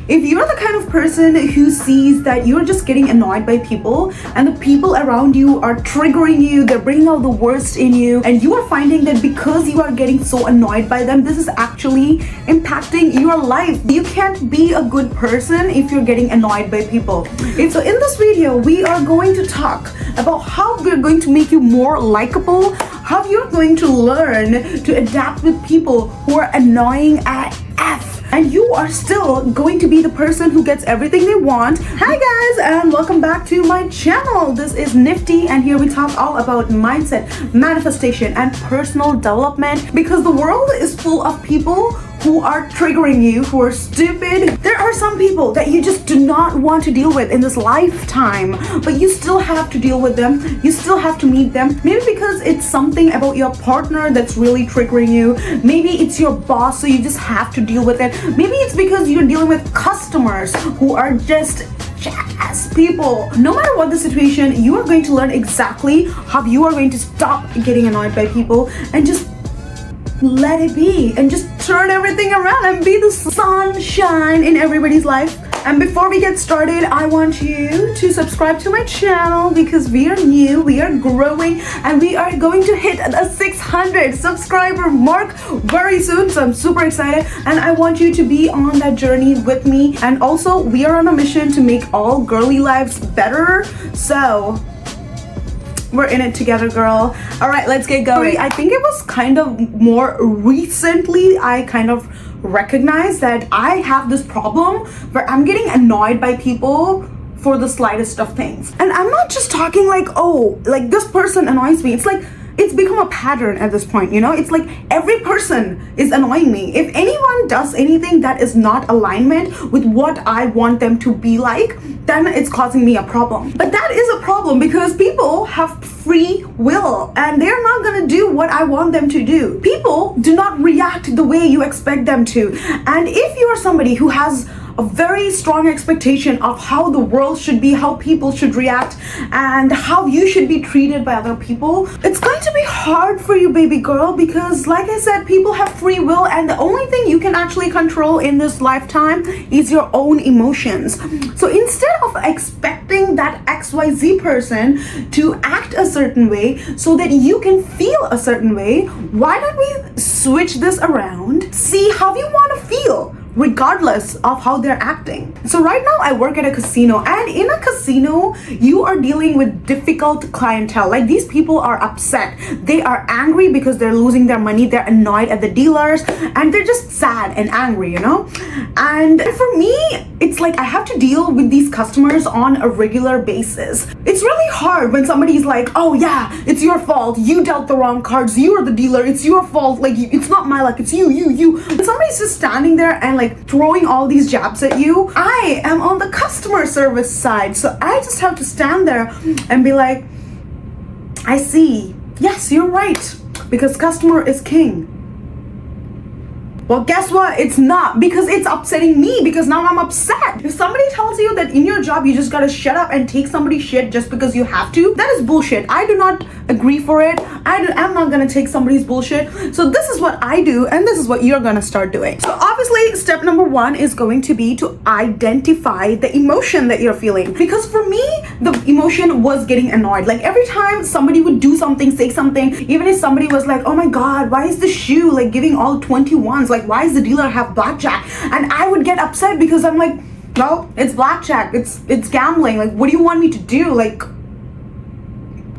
If you're the kind of person who sees that you're just getting annoyed by people and the people around you are triggering you, they're bringing out the worst in you, and you are finding that because you are getting so annoyed by them, this is actually impacting your life. You can't be a good person if you're getting annoyed by people. So in this video, we are going to talk about how we're going to make you more likable, how you're going to learn to adapt with people who are annoying at F. And you are still going to be the person who gets everything they want. Hi guys, and welcome back to my channel. This is Nifty, and here we talk all about mindset, manifestation, and personal development, because the world is full of people who are triggering you, who are stupid. There are some people that you just do not want to deal with in this lifetime, but you still have to deal with them. You still have to meet them. Maybe because it's something about your partner that's really triggering you. Maybe it's your boss, so you just have to deal with it. Maybe it's because you're dealing with customers who are just jackass people. No matter what the situation, you are going to learn exactly how you are going to stop getting annoyed by people and just let it be and just turn everything around and be the sunshine in everybody's life. And before we get started, I want you to subscribe to my channel because we are new, we are growing, and we are going to hit a 600 subscriber mark very soon. So I'm super excited, and I want you to be on that journey with me. And also, we are on a mission to make all girly lives better. So we're in it together, girl. All right, let's get going. I think it was kind of more recently I kind of recognized that I have this problem where I'm getting annoyed by people for the slightest of things. And I'm not just talking like, oh, like this person annoys me. It's like, it's become a pattern at this point, you know? It's like every person is annoying me. If anyone does anything that is not alignment with what I want them to be like, then it's causing me a problem. But that is a problem because people have free will and they're not gonna do what I want them to do. People do not react the way you expect them to. And if you're somebody who has a very strong expectation of how the world should be, how people should react, and how you should be treated by other people, it's going to be hard for you, baby girl, because like I said, people have free will, and the only thing you can actually control in this lifetime is your own emotions. So instead of expecting that XYZ person to act a certain way so that you can feel a certain way, why don't we switch this around, see how you want to feel regardless of how they're acting. So right now I work at a casino, and in a casino you are dealing with difficult clientele. Like, these people are upset, they are angry because they're losing their money, they're annoyed at the dealers, and they're just sad and angry, you know? And for me, it's like I have to deal with these customers on a regular basis. It's really hard when somebody's like, oh yeah, it's your fault, you dealt the wrong cards, you are the dealer, it's your fault, like it's not my luck, it's you. When somebody's just standing there and like throwing all these jabs at you, I am on the customer service side, so I just have to stand there and be like, I see, yes, you're right, because customer is king. Well, guess what? It's not, because it's upsetting me, because now I'm upset. If somebody tells you that in your job you just gotta shut up and take somebody's shit just because you have to, that is bullshit. I do not agree for it. I'm not gonna take somebody's bullshit. So this is what I do, and this is what you're gonna start doing. So obviously, step number one is going to be to identify the emotion that you're feeling. Because for me, the emotion was getting annoyed. Like, every time somebody would do something, say something, even if somebody was like, oh my God, why is the shoe like giving all 21s? Like, why does the dealer have blackjack? And I would get upset because I'm like, well, it's blackjack, it's gambling, like what do you want me to do? Like,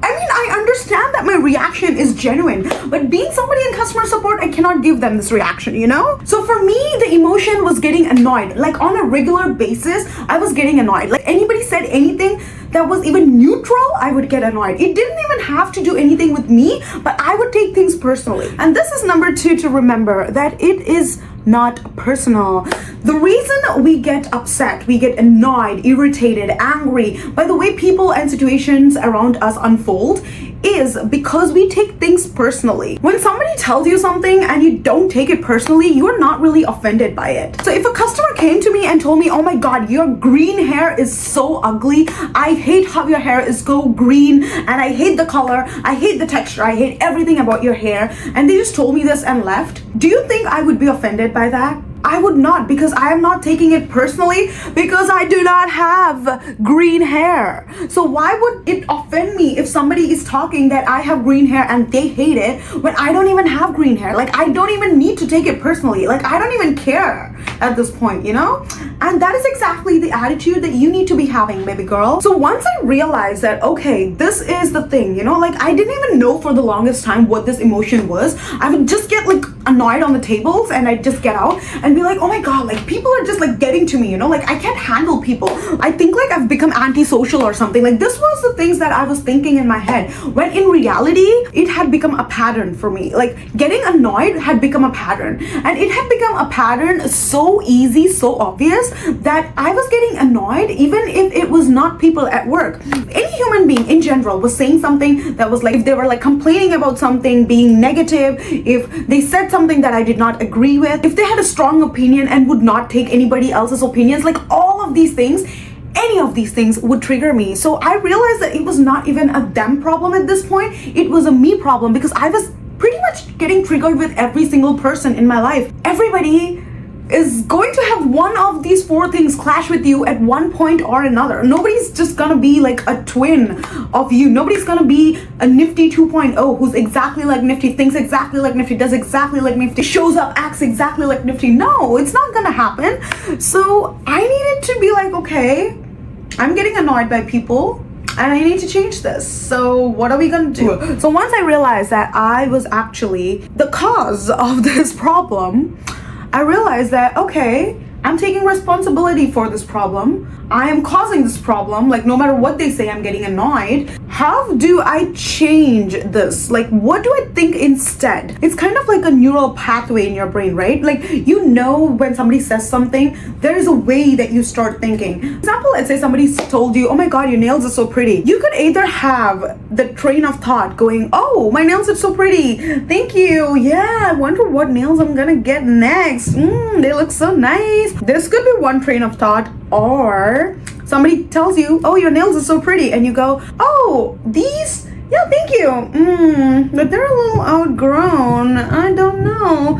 I mean, I understand that my reaction is genuine, but being somebody in customer support, I cannot give them this reaction, you know? So for me, the emotion was getting annoyed. Like, on a regular basis, I was getting annoyed. Like, anybody said anything that was even neutral, I would get annoyed. It didn't even have to do anything with me, but I would take things personally. And this is number two to remember, that it is not personal. The reason we get upset, we get annoyed, irritated, angry by the way people and situations around us unfold is because we take things personally. When somebody tells you something and you don't take it personally, you're not really offended by it. So if a customer came to me and told me, oh my God, your green hair is so ugly, I hate how your hair is so green, and I hate the color, I hate the texture, I hate everything about your hair, and they just told me this and left, do you think I would be offended by that? I would not, because I am not taking it personally, because I do not have green hair. So why would it offend me if somebody is talking that I have green hair and they hate it when I don't even have green hair? Like, I don't even need to take it personally. Like, I don't even care at this point, you know? And that is exactly the attitude that you need to be having, baby girl. So once I realized that, okay, this is the thing, you know, like, I didn't even know for the longest time what this emotion was. I would just get like annoyed on the tables, and I'd just get out and be like, oh my god, like, people are just like getting to me, you know, like, I can't handle people. I think like I've become antisocial or something. Like, this was the things that I was thinking in my head, when in reality it had become a pattern for me. Like, getting annoyed had become a pattern, and it had become a pattern so easy, so obvious, that I was getting annoyed even if it was not people at work. Any human being in general was saying something that was like, if they were like complaining about something, being negative, if they said something that I did not agree with, if they had a strong opinion and would not take anybody else's opinions, like, all of these things, any of these things would trigger me. So I realized that it was not even a them problem at this point, it was a me problem, because I was pretty much getting triggered with every single person in my life. Everybody is going to have one of these 4 things clash with you at one point or another. Nobody's just gonna be like a twin of you. Nobody's gonna be a Nifty 2.0 who's exactly like Nifty, thinks exactly like Nifty, does exactly like Nifty, shows up, acts exactly like Nifty. No, it's not gonna happen. So I needed to be like, okay, I'm getting annoyed by people, and I need to change this. So what are we gonna do? So once I realized that I was actually the cause of this problem, I realized that, okay, I'm taking responsibility for this problem. I am causing this problem. Like, no matter what they say, I'm getting annoyed. How do I change this? Like, what do I think instead? It's kind of like a neural pathway in your brain, right? Like, you know, when somebody says something, there is a way that you start thinking. For example, let's say somebody told you, oh my god, your nails are so pretty. You could either have the train of thought going, oh, my nails are so pretty, thank you, yeah, I wonder what nails I'm gonna get next. They look so nice. This could be one train of thought. Or somebody tells you, oh, your nails are so pretty, and you go, oh, these, yeah, thank you, but they're a little outgrown, I don't know.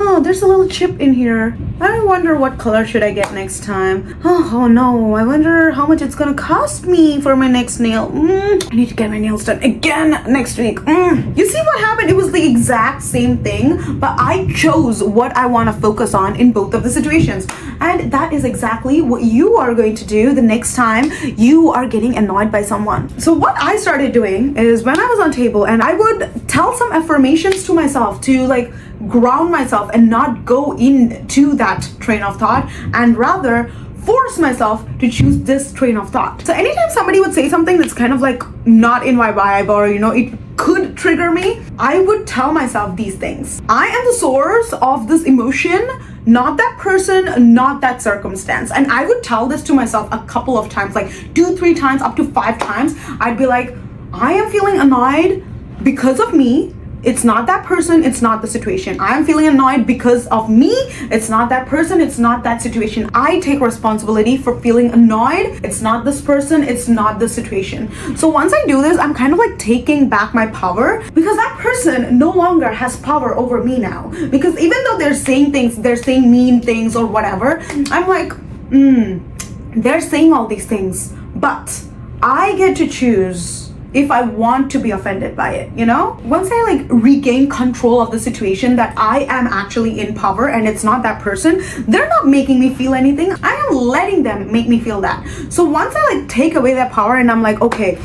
Oh, there's a little chip in here. I wonder what color should I get next time. Oh no, I wonder how much it's gonna cost me for my next nail. I need to get my nails done again next week. You see what happened? It was the exact same thing, but I chose what I want to focus on in both of the situations. And that is exactly what you are going to do the next time you are getting annoyed by someone. So what I started doing is, when I was on table and I would tell some affirmations to myself to like ground myself and not go into that train of thought, and rather force myself to choose this train of thought. So anytime somebody would say something that's kind of like not in my vibe, or, you know, it could trigger me, I would tell myself these things. I am the source of this emotion, not that person, not that circumstance. And I would tell this to myself a couple of times, like 2-3 times, up to 5 times. I'd be like, I am feeling annoyed because of me. It's not that person, it's not the situation. I am feeling annoyed because of me. It's not that person, it's not that situation. I take responsibility for feeling annoyed. It's not this person, it's not the situation. So once I do this, I'm kind of like taking back my power, because that person no longer has power over me now. Because even though they're saying things, they're saying mean things or whatever, I'm like, they're saying all these things, but I get to choose if I want to be offended by it, you know? Once I like regain control of the situation, that I am actually in power and it's not that person, they're not making me feel anything. I am letting them make me feel that. So once I like take away that power and I'm like, okay,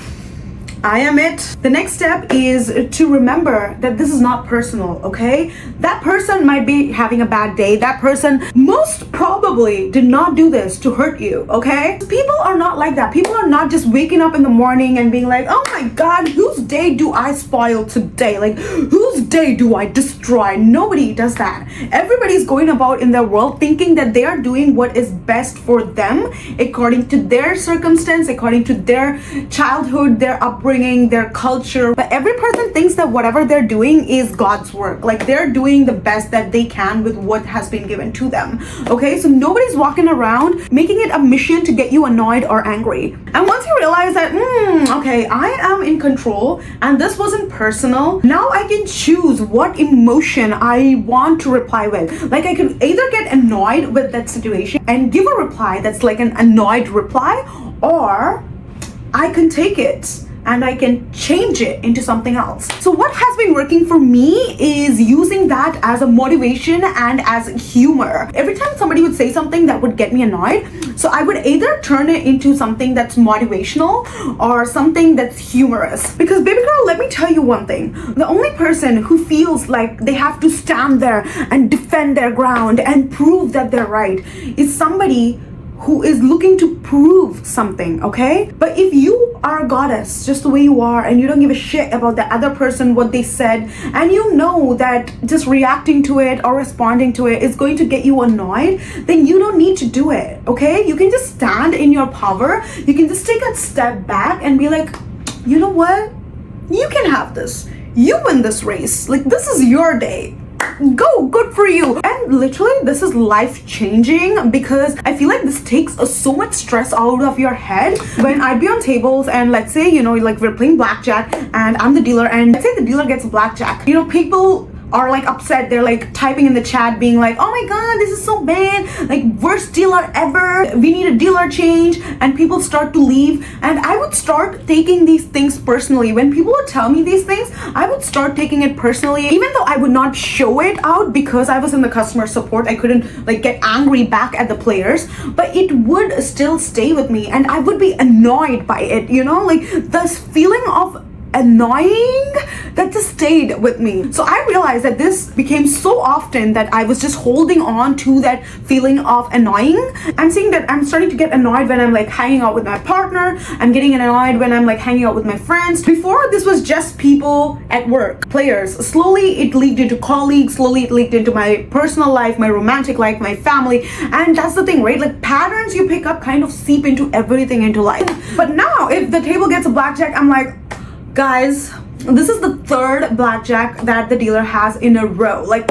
I am it. The next step is to remember that this is not personal, okay? That person might be having a bad day. That person most probably did not do this to hurt you, okay? People are not like that. People are not just waking up in the morning and being like, oh my god, whose day do I spoil today? Like, whose day do I destroy? Nobody does that. Everybody's going about in their world thinking that they are doing what is best for them according to their circumstance, according to their childhood, their upbringing, their culture. But every person thinks that whatever they're doing is God's work. Like they're doing the best that they can with what has been given to them. Okay, so nobody's walking around making it a mission to get you annoyed or angry. And once you realize that, okay, I am in control and this wasn't personal, now I can choose what emotion I want to reply with. Like I could either get annoyed with that situation and give a reply that's like an annoyed reply, or I can take it and I can change it into something else. So what has been working for me is using that as a motivation and as humor. Every time somebody would say something that would get me annoyed, so I would either turn it into something that's motivational or something that's humorous. Because baby girl, let me tell you one thing. The only person who feels like they have to stand there and defend their ground and prove that they're right is somebody who is looking to prove something, okay? But if you are a goddess just the way you are and you don't give a shit about the other person, what they said, and you know that just reacting to it or responding to it is going to get you annoyed, then you don't need to do it, okay? You can just stand in your power. You can just take a step back and be like, you know what? You can have this. You win this race. Like, this is your day. Go, good for you. And literally this is life changing, because I feel like this takes so much stress out of your head. When I'd be on tables and let's say, you know, like we're playing blackjack and I'm the dealer, and let's say the dealer gets blackjack, you know, people are like upset. They're like typing in the chat being like, oh my god, this is so bad, like worst dealer ever, we need a dealer change, and people start to leave. And I would start taking these things personally. When people would tell me these things, I would start taking it personally, even though I would not show it out because I was in the customer support. I couldn't like get angry back at the players, but it would still stay with me and I would be annoyed by it, you know, like this feeling of annoying that just stayed with me. So I realized that this became so often that I was just holding on to that feeling of annoying. I'm seeing that I'm starting to get annoyed when I'm like hanging out with my partner. I'm getting annoyed when I'm like hanging out with my friends. Before, this was just people at work, players. Slowly it leaked into colleagues, slowly it leaked into my personal life, my romantic life, my family. And that's the thing, right? Like patterns you pick up kind of seep into everything into life. But now if the table gets a blackjack, I'm like, guys, this is the third blackjack that the dealer has in a row. Like,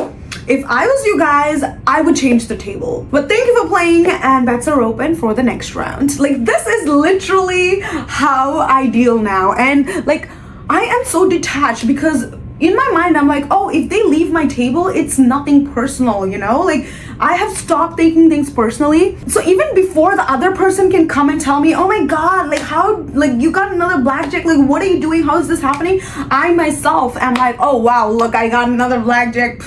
if I was you guys, I would change the table. But thank you for playing, and bets are open for the next round. Like, this is literally how I deal now. And like, I am so detached because in my mind, I'm like, oh, if they leave my table, it's nothing personal, you know? Like, I have stopped taking things personally. So even before the other person can come and tell me, oh my god, like how, like you got another blackjack, like what are you doing, how is this happening, I myself am like, oh wow, look, I got another blackjack.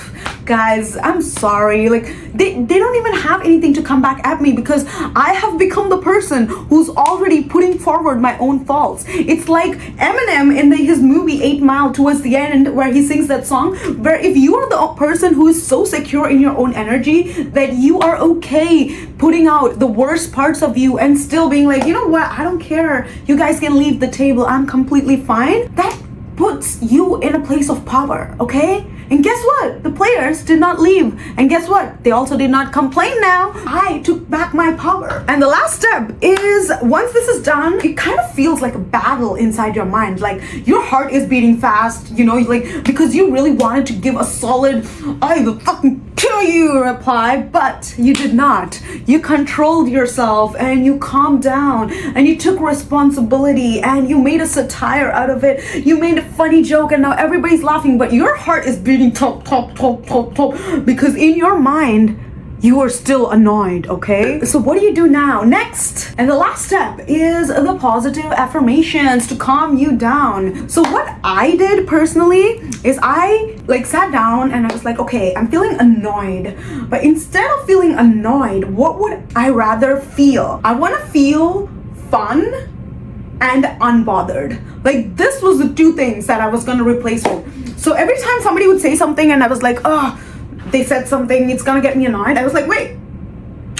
Guys, I'm sorry, like they don't even have anything to come back at me, because I have become the person who's already putting forward my own faults. It's like Eminem in his movie 8 Mile, towards the end where he sings that song, where if you are the person who is so secure in your own energy that you are okay putting out the worst parts of you and still being like, you know what, I don't care, you guys can leave the table, I'm completely fine, that puts you in a place of power, okay? And guess what? The players did not leave. And guess what? They also did not complain now. I took back my power. And the last step is, once this is done, it kind of feels like a battle inside your mind. Like your heart is beating fast, you know, like because you really wanted to give a solid, I will fucking kill you reply, but you did not. You controlled yourself and you calmed down and you took responsibility and you made a satire out of it. You made a funny joke and now everybody's laughing, but your heart is beating top, because in your mind, you are still annoyed, okay? So what do you do now? Next, and the last step is the positive affirmations to calm you down. So what I did personally is I like sat down and I was like, okay, I'm feeling annoyed, but instead of feeling annoyed, what would I rather feel? I want to feel fun and unbothered. Like this was the two things that I was going to replace with. So every time somebody would say something and I was like, oh, they said something, it's gonna get me annoyed, I was like, wait,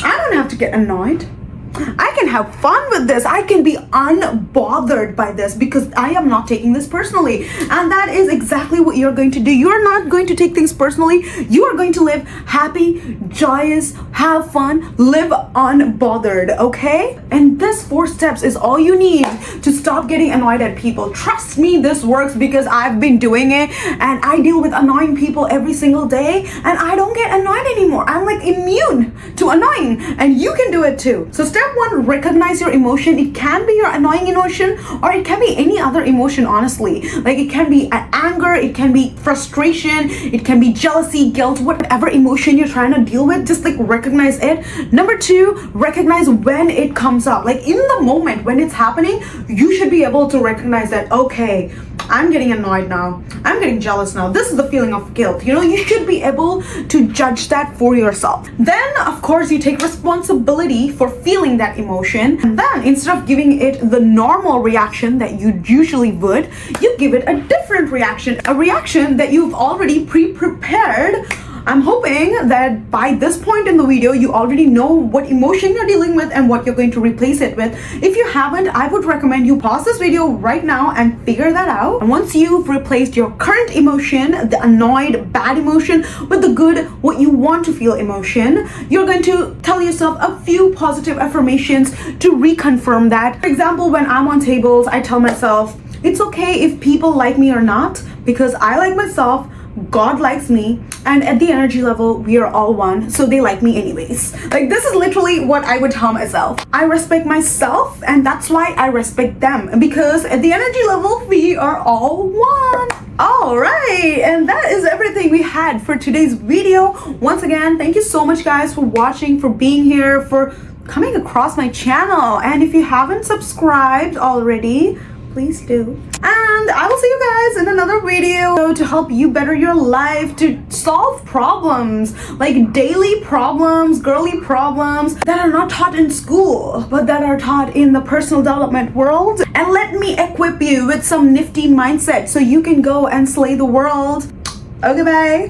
I don't have to get annoyed. I can have fun with this. I can be unbothered by this because I am not taking this personally. And that is exactly what you're going to do. You're not going to take things personally. You are going to live happy, joyous, have fun, live unbothered, okay? And this 4 steps is all you need to stop getting annoyed at people. Trust me, this works because I've been doing it and I deal with annoying people every single day and I don't get annoyed anymore. I'm like immune to annoying, and you can do it too. So step 1, recognize your emotion. It can be your annoying emotion or it can be any other emotion, honestly. Like it can be anger, it can be frustration, it can be jealousy, guilt, whatever emotion you're trying to deal with, just like recognize it. Number 2, recognize when it comes up. Like in the moment when it's happening, you should be able to recognize that, okay, I'm getting annoyed now. I'm getting jealous now. This is the feeling of guilt. You know, you should be able to judge that for yourself. Then, of course, you take responsibility for feeling that emotion. And then, instead of giving it the normal reaction that you usually would, you give it a different reaction. A reaction that you've already pre-prepared. I'm hoping that by this point in the video, you already know what emotion you're dealing with and what you're going to replace it with. If you haven't, I would recommend you pause this video right now and figure that out. And once you've replaced your current emotion, the annoyed, bad emotion, with the good, what you want to feel emotion, you're going to tell yourself a few positive affirmations to reconfirm that. For example, when I'm on tables, I tell myself, it's okay if people like me or not, because I like myself, God likes me, and at the energy level, we are all one, so they like me anyways. Like, this is literally what I would tell myself. I respect myself, and that's why I respect them, because at the energy level, we are all one. All right, and that is everything we had for today's video. Once again, thank you so much, guys, for watching, for being here, for coming across my channel. And if you haven't subscribed already, please do. And I will see you guys in another video to help you better your life, to solve problems, like daily problems, girly problems that are not taught in school, but that are taught in the personal development world. And let me equip you with some nifty mindset so you can go and slay the world. Okay, bye.